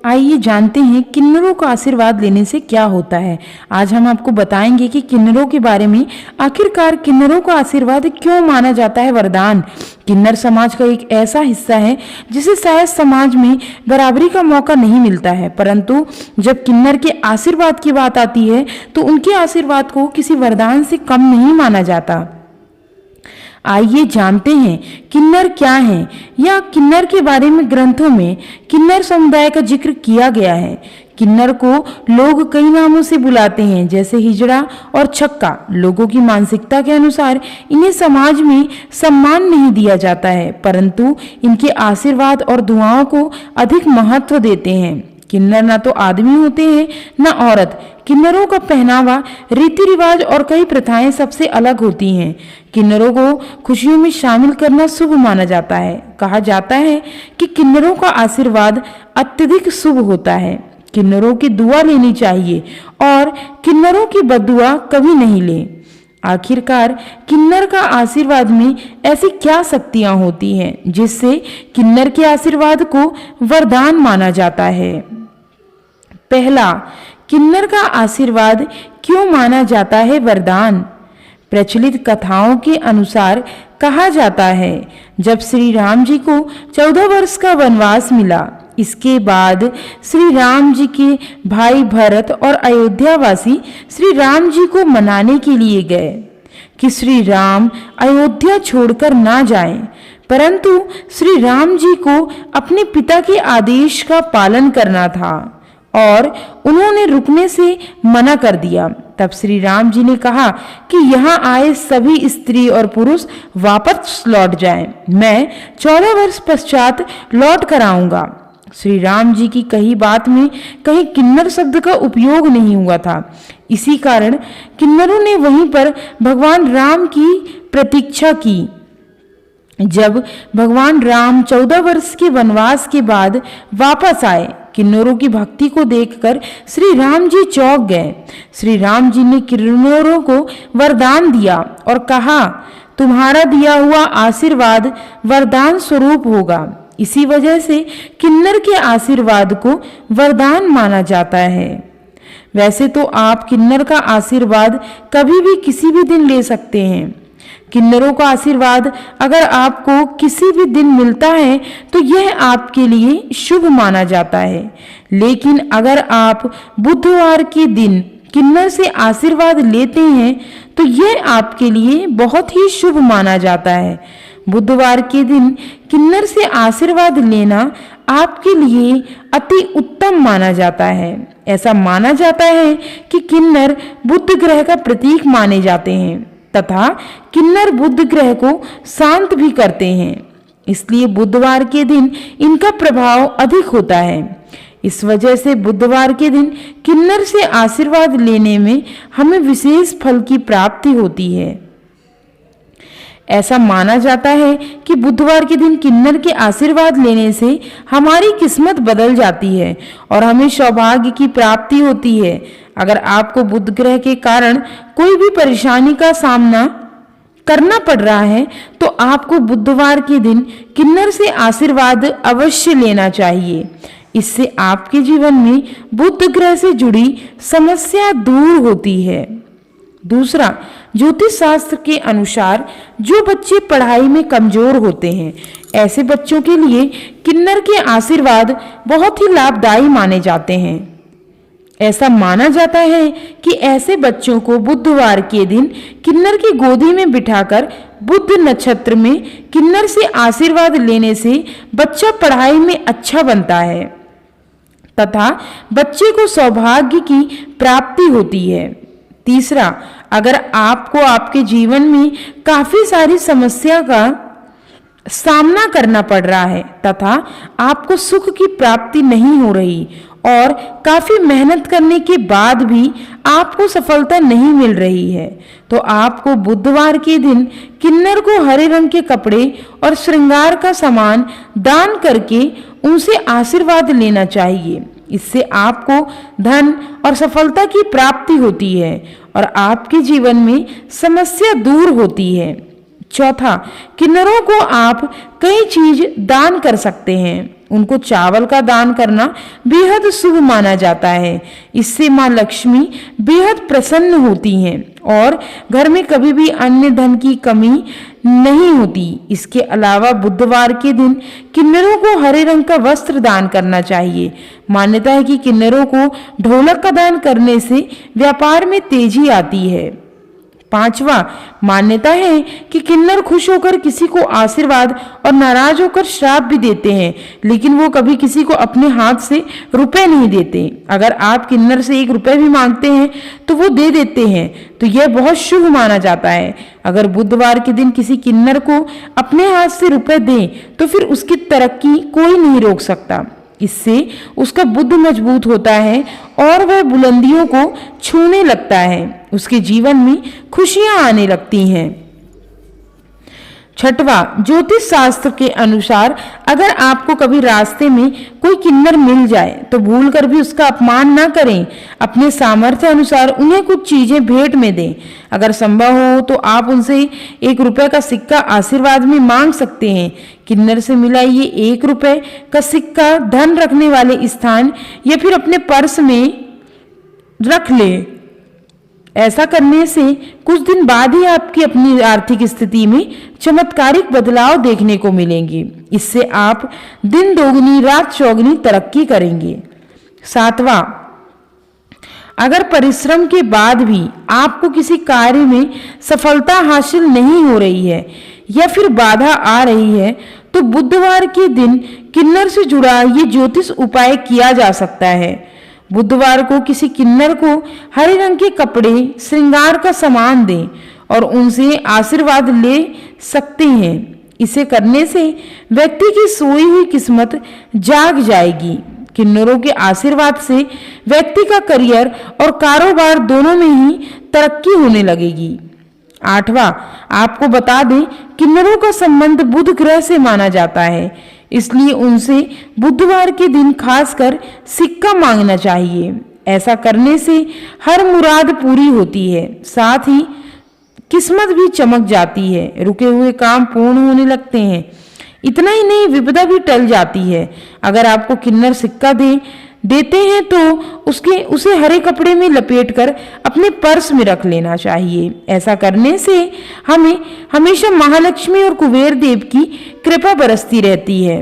आइए जानते हैं किन्नरों का आशीर्वाद लेने से क्या होता है। आज हम आपको बताएंगे कि किन्नरों के बारे में। आखिरकार किन्नरों का आशीर्वाद क्यों माना जाता है वरदान। किन्नर समाज का एक ऐसा हिस्सा है जिसे शायद समाज में बराबरी का मौका नहीं मिलता है, परंतु जब किन्नर के आशीर्वाद की बात आती है तो उनके आशीर्वाद को किसी वरदान से कम नहीं माना जाता। आइए जानते हैं किन्नर क्या है, या किन्नर के बारे में ग्रंथों में किन्नर समुदाय का जिक्र किया गया है। किन्नर को लोग कई नामों से बुलाते हैं, जैसे हिजड़ा और छक्का। लोगों की मानसिकता के अनुसार इन्हें समाज में सम्मान नहीं दिया जाता है, परंतु इनके आशीर्वाद और दुआओं को अधिक महत्व देते हैं। किन्नर ना तो आदमी होते हैं ना औरत। किन्नरों का पहनावा, रीति रिवाज और कई प्रथाएं सबसे अलग होती हैं। किन्नरों को खुशियों में शामिल करना शुभ माना जाता है। कहा जाता है कि किन्नरों का आशीर्वाद अत्यधिक शुभ होता है। किन्नरों की दुआ लेनी चाहिए और किन्नरों की बददुआ कभी नहीं ले। आखिरकार किन्नर का आशीर्वाद में ऐसी क्या शक्तियां होती हैं जिससे किन्नर के आशीर्वाद को वरदान माना जाता है। पहला, किन्नर का आशीर्वाद क्यों माना जाता है वरदान। प्रचलित कथाओं के अनुसार कहा जाता है, जब श्री राम जी को 14 वर्ष का वनवास मिला, इसके बाद श्री राम जी के भाई भरत और अयोध्यावासी श्री राम जी को मनाने के लिए गए कि श्री राम अयोध्या छोड़कर ना जाएं, परंतु श्री राम जी को अपने पिता के आदेश का पालन करना था और उन्होंने रुकने से मना कर दिया। तब श्री राम जी ने कहा कि यहाँ आए सभी स्त्री और पुरुष वापस लौट जाएं, मैं 14 वर्ष पश्चात लौट कर आऊंगा। श्री राम जी की कही बात में कहीं किन्नर शब्द का उपयोग नहीं हुआ था। इसी कारण किन्नरों ने वहीं पर भगवान राम की प्रतीक्षा की। जब भगवान राम 14 वर्ष के वनवास के बाद वापस आए, किन्नरों की भक्ति को देखकर श्री राम जी चौंक गए। श्री राम जी ने किन्नरों को वरदान दिया और कहा, तुम्हारा दिया हुआ आशीर्वाद वरदान स्वरूप होगा। इसी वजह से किन्नर के आशीर्वाद को वरदान माना जाता है। वैसे तो आप किन्नर का आशीर्वाद कभी भी किसी भी दिन ले सकते हैं। किन्नरों का आशीर्वाद अगर आपको किसी भी दिन मिलता है तो यह आपके लिए शुभ माना जाता है, लेकिन अगर आप बुधवार के दिन किन्नर से आशीर्वाद लेते हैं तो यह आपके लिए बहुत ही शुभ माना जाता है। बुधवार के दिन किन्नर से आशीर्वाद लेना आपके लिए अति उत्तम माना जाता है। ऐसा माना जाता है कि किन्नर बुध ग्रह का प्रतीक माने जाते हैं तथा किन्नर बुध ग्रह को शांत भी करते हैं, इसलिए बुधवार के दिन इनका प्रभाव अधिक होता है। इस वजह से बुधवार के दिन किन्नर से आशीर्वाद लेने में हमें विशेष फल की प्राप्ति होती है। ऐसा माना जाता है कि बुधवार के दिन किन्नर के आशीर्वाद लेने से हमारी किस्मत बदल जाती है और हमें सौभाग्य की प्राप्ति होती है। अगर आपको बुध ग्रह के कारण कोई भी परेशानी का सामना करना पड़ रहा है तो आपको बुधवार के दिन किन्नर से आशीर्वाद अवश्य लेना चाहिए। इससे आपके जीवन में बुध ग्रह से जुड़ी समस्या दूर होती है। दूसरा, ज्योतिष शास्त्र के अनुसार जो बच्चे पढ़ाई में कमजोर होते हैं, ऐसे बच्चों के लिए किन्नर के आशीर्वाद बहुत ही लाभदायी माने जाते हैं। ऐसा माना जाता है कि ऐसे बच्चों को बुधवार के दिन किन्नर की गोदी में बिठाकर बुध नक्षत्र में किन्नर से आशीर्वाद लेने से बच्चा पढ़ाई में अच्छा बनता है तथा बच्चे को सौभाग्य की प्राप्ति होती है। तीसरा, अगर आपको आपके जीवन में काफी सारी समस्या का सामना करना पड़ रहा है तथा आपको सुख की प्राप्ति नहीं हो रही और काफी मेहनत करने के बाद भी आपको सफलता नहीं मिल रही है, तो आपको बुधवार के दिन किन्नर को हरे रंग के कपड़े और श्रृंगार का सामान दान करके उनसे आशीर्वाद लेना चाहिए। इससे आपको धन और सफलता की प्राप्ति होती है और आपके जीवन में समस्या दूर होती है। चौथा, किन्नरों को आप कई चीज दान कर सकते हैं। उनको चावल का दान करना बेहद शुभ माना जाता है। इससे माँ लक्ष्मी बेहद प्रसन्न होती हैं और घर में कभी भी अन्य धन की कमी नहीं होती। इसके अलावा बुधवार के दिन किन्नरों को हरे रंग का वस्त्र दान करना चाहिए। मान्यता है कि किन्नरों को ढोलक का दान करने से व्यापार में तेजी आती है। पांचवा, मान्यता है कि किन्नर खुश होकर किसी को आशीर्वाद और नाराज होकर श्राप भी देते हैं, लेकिन वो कभी किसी को अपने हाथ से रुपए नहीं देते। अगर आप किन्नर से 1 रुपए भी मांगते हैं तो वो दे देते हैं, तो यह बहुत शुभ माना जाता है। अगर बुधवार के दिन किसी किन्नर को अपने हाथ से रुपए दें तो फिर उसकी तरक्की कोई नहीं रोक सकता। इससे उसका बुद्ध मजबूत होता है और वह बुलंदियों को छूने लगता है। उसके जीवन में खुशियां आने लगती हैं। छठवां, ज्योतिष शास्त्र के अनुसार अगर आपको कभी रास्ते में कोई किन्नर मिल जाए तो भूलकर भी उसका अपमान ना करें। अपने सामर्थ्य अनुसार उन्हें कुछ चीजें भेंट में दें। अगर संभव हो तो आप उनसे 1 रुपए का सिक्का आशीर्वाद में मांग सकते हैं। किन्नर से मिला ये 1 रुपए का सिक्का धन रखने वाले स्थान या फिर अपने पर्स में रख ले। ऐसा करने से कुछ दिन बाद ही आपकी अपनी आर्थिक स्थिति में चमत्कारिक बदलाव देखने को मिलेंगे। इससे आप दिन दोगुनी रात चौगुनी तरक्की करेंगे। सातवां, अगर परिश्रम के बाद भी आपको किसी कार्य में सफलता हासिल नहीं हो रही है या फिर बाधा आ रही है तो बुधवार के दिन किन्नर से जुड़ा ये ज्योतिष उपाय किया जा सकता है। बुधवार को किसी किन्नर को हरे रंग के कपड़े, श्रृंगार का सामान दें और उनसे आशीर्वाद ले सकते हैं। इसे करने से व्यक्ति की सोई हुई किस्मत जाग जाएगी। किन्नरों के आशीर्वाद से व्यक्ति का करियर और कारोबार दोनों में ही तरक्की होने लगेगी। आठवां, आपको बता दें किन्नरों का संबंध बुध ग्रह से माना जाता है, इसलिए उनसे बुधवार के दिन खासकर सिक्का मांगना चाहिए। ऐसा करने से हर मुराद पूरी होती है, साथ ही किस्मत भी चमक जाती है। रुके हुए काम पूर्ण होने लगते हैं। इतना ही नहीं, विपदा भी टल जाती है। अगर आपको किन्नर सिक्का देते हैं तो उसे हरे कपड़े में लपेटकर अपने पर्स में रख लेना चाहिए। ऐसा करने से हमें हमेशा महालक्ष्मी और कुबेर देव की कृपा बरसती रहती है।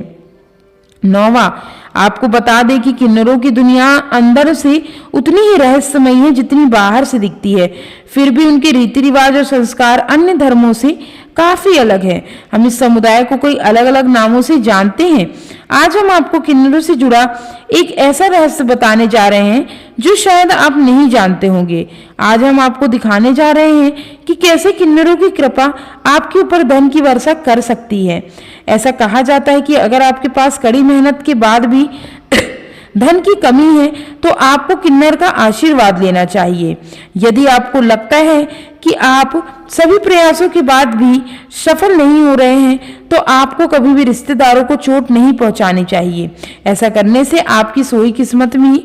नौवां, आपको बता दें कि किन्नरों की दुनिया अंदर से उतनी ही रहस्यमयी है जितनी बाहर से दिखती है। फिर भी उनके रीति रिवाज और संस्कार अन्य धर्मों से काफी अलग है। हम इस समुदाय को कई अलग अलग नामों से जानते हैं। आज हम आपको किन्नरों से जुड़ा एक ऐसा रहस्य बताने जा रहे हैं जो शायद आप नहीं जानते होंगे। आज हम आपको दिखाने जा रहे हैं कि कैसे किन्नरों की कृपा आपके ऊपर धन की वर्षा कर सकती है। ऐसा कहा जाता है कि अगर आपके पास कड़ी मेहनत के बाद भी धन की कमी है तो आपको किन्नर का आशीर्वाद लेना चाहिए। यदि आपको लगता है कि आप सभी प्रयासों के बाद भी सफल नहीं हो रहे हैं तो आपको कभी भी रिश्तेदारों को चोट नहीं पहुंचानी चाहिए। ऐसा करने से आपकी सोई किस्मत में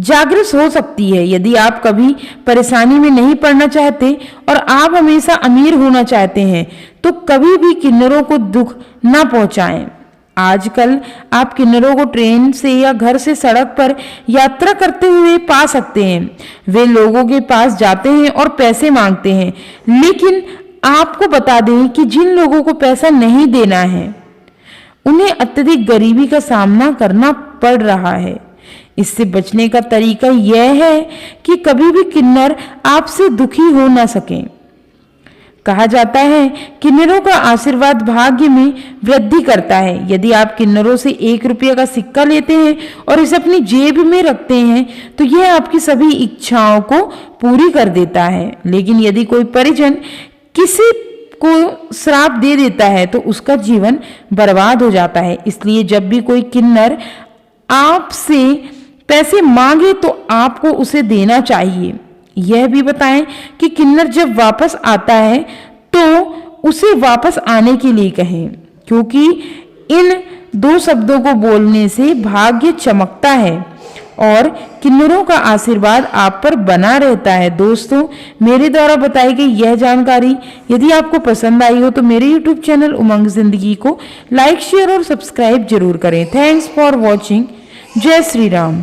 जागृत हो सकती है। यदि आप कभी परेशानी में नहीं पड़ना चाहते और आप हमेशा अमीर होना चाहते हैं तो कभी भी किन्नरों को दुख न पहुंचाएं। आजकल आप किन्नरों को ट्रेन से या घर से सड़क पर यात्रा करते हुए पा सकते हैं। वे लोगों के पास जाते हैं और पैसे मांगते हैं, लेकिन आपको बता दें कि जिन लोगों को पैसा नहीं देना है उन्हें अत्यधिक गरीबी का सामना करना पड़ रहा है। इससे बचने का तरीका यह है कि कभी भी किन्नर आपसे दुखी हो ना सकें। कहा जाता है किन्नरों का आशीर्वाद भाग्य में वृद्धि करता है। यदि आप किन्नरों से 1 रुपये का सिक्का लेते हैं और इसे अपनी जेब में रखते हैं तो यह आपकी सभी इच्छाओं को पूरी कर देता है। लेकिन यदि कोई परिजन किसी को श्राप दे देता है तो उसका जीवन बर्बाद हो जाता है। इसलिए जब भी कोई किन्नर आपसे पैसे मांगे तो आपको उसे देना चाहिए। यह भी बताएं कि किन्नर जब वापस आता है तो उसे वापस आने के लिए कहें, क्योंकि इन 2 शब्दों को बोलने से भाग्य चमकता है। और किन्नरों का आशीर्वाद आप पर बना रहता है। दोस्तों, मेरे द्वारा बताई गई यह जानकारी यदि आपको पसंद आई हो तो मेरे YouTube चैनल उमंग जिंदगी को लाइक, शेयर और सब्सक्राइब जरूर करें। Thanks for watching. जय श्री राम।